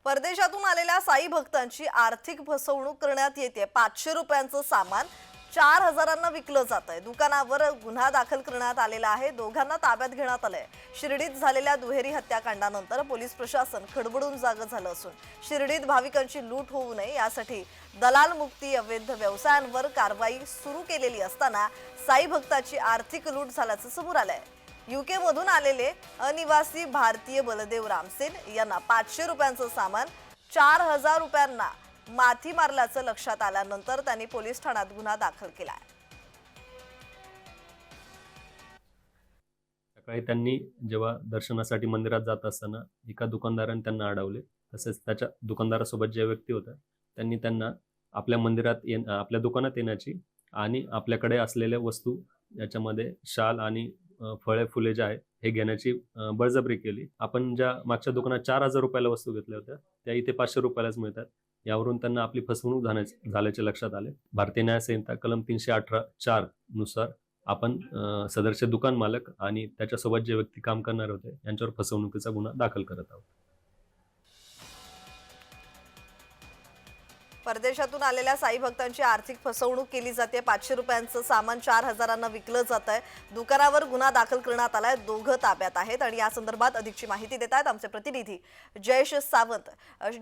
परदेशातून आलेल्या साई भक्तांची आर्थिक फसवणूक करण्यात येते। 500 रुपयांचं सामान 4000 विकलं जातंय। दुकानावर गुन्हा दाखल करण्यात आलेला आहे। दोघांना ताब्यात घेण्यात आलंय। शिर्डीत झालेल्या दुहेरी हत्याकांडानंतर पोलीस प्रशासन खडबडून जागं झालं असून शिर्डीत भाविकांची लूट होऊ नये यासाठी दलाल मुक्ती अवैध व्यवसायांवर कारवाई सुरू केलेली असताना साई भक्ताची आर्थिक लूट झाल्याचं समोर आलंय। यूके मधून आलेले अनिवासी भारतीय बलदेव रामसेन यांना 500 रुपयांचं सामान 4000 रुपयांना माथी मारल्याचं लक्षात आल्यानंतर त्यांनी पोलीस ठाण्यात गुन्हा दाखल केलाय। सकाळी त्यांनी जेव्हा दर्शनासाठी मंदिरात जात असताना एका दुकानदाराने त्यांना अडवले। तसेच त्याच्या दुकानदारासोबत जे व्यक्ती होता त्यांनी त्यांना आपल्या दुकानात येण्याची आणि आपल्याकडे असलेल्या वस्तू याच्यामध्ये शाल आणि फळे फुले जे आहे हे घेण्याची बळजबरी केली। आपण ज्या मागच्या दुकानात 4000 रुपयाला वस्तू घेतल्या होत्या त्या इथे 500 रुपयालाच मिळतात। यावरून त्यांना आपली फसवणूक झाल्याचे लक्षात आले। भारतीय न्याय संहिता कलम 318(4) नुसार आपण सदरचे दुकान मालक आणि त्याच्यासोबत जे व्यक्ती काम करणार होते यांच्यावर फसवणुकीचा गुन्हा दाखल करत आहोत। परदेशातून आलेल्या साई भक्तांची आर्थिक फसवणूक केली जाते। 500 रुपयांचं सामान 4000 विकलं जातंय। दुकानावर गुन्हा दाखल करण्यात आलाय। दोघं ताब्यात आहेत आणि या संदर्भात अधिकची माहिती देत आहेत आमचे प्रतिनिधी जयेश सावंत।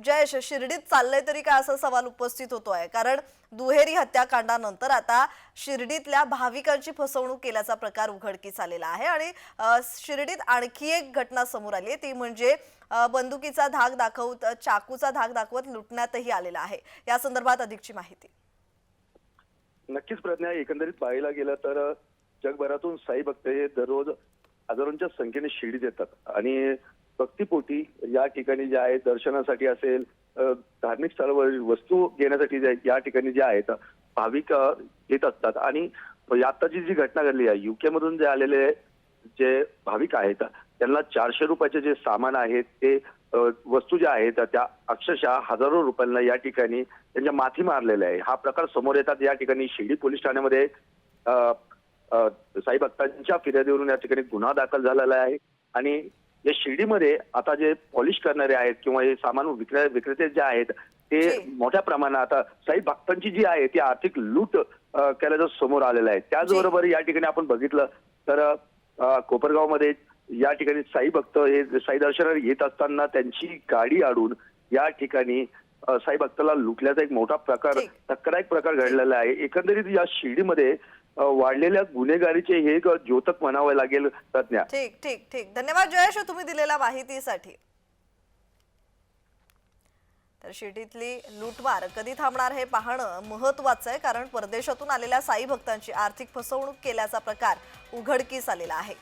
जयेश, शिर्डीत चाललंय तरी काय असा सवाल उपस्थित होतोय, कारण दुहेरी हत्याकांडानंतर आता शिर्डीतल्या भाविकांची फसवणूक केल्याचा प्रकार उघडकीस आलेला आहे आणि शिर्डीत आणखी एक घटना समोर आली आहे, ती म्हणजे बंदुकीचा धाक दाखवत चाकूचा धाक दाखवत लुटण्यातही आलेला आहे। या संदर्भात अधिकची माहिती। नक्कीच प्रज्ञा, एकंदरीत पाहायला गेलं तर जगभरातून साई भक्त हे दररोज हजारोंच्या संख्येने शिर्डीत येतात आणि भक्तिपोटी या ठिकाणी जे आहे दर्शनासाठी असेल, धार्मिक स्थळावर वस्तू घेण्यासाठी या ठिकाणी जे आहेत भाविक येत असतात। आणि आताची जी घटना घडली आहे, यूके मधून जे आलेले जे भाविक आहेत त्यांना 400 रुपयाचे जे सामान आहेत ते वस्तू ज्या आहेत त्या अक्षरशः हजारो रुपयांना या ठिकाणी त्यांच्या माथी मारलेल्या आहे। हा प्रकार समोर येतात या ठिकाणी शिर्डी पोलीस ठाण्यामध्ये साई भक्तांच्या फिर्यादीवरून या ठिकाणी गुन्हा दाखल झालेला आहे। आणि या शिर्डीमध्ये आता जे पॉलिश करणारे आहेत किंवा हे सामान विक्रेते जे आहेत ते मोठ्या प्रमाणात आता साई भक्तांची जी आहे ती आर्थिक लूट केल्याचं समोर आलेलं आहे। त्याचबरोबर या ठिकाणी आपण बघितलं तर कोपरगावमध्ये या ठिकाणी साई भक्त हे साई दर्शनाला येत असताना त्यांची गाडी अडून या ठिकाणी साई भक्ताला लुटल्याचा एक मोठा प्रकार, धक्कादायक प्रकार घडलेला आहे। एकंदरीत या शिर्डीमध्ये वाढलेल्या गुन्हेगारीचे हे एक द्योतक म्हणावे लागेल प्रज्ञा। ठीक ठीक ठीक, धन्यवाद जयेश तुम्ही दिलेल्या माहितीसाठी। तर शिर्डीतली लूटमार कधी थांबणार हे पाहणं महत्त्वाचं आहे, कारण परदेशातून आलेल्या साई भक्तांची आर्थिक फसवणूक केल्याचा प्रकार उघडकीस आलेला आहे।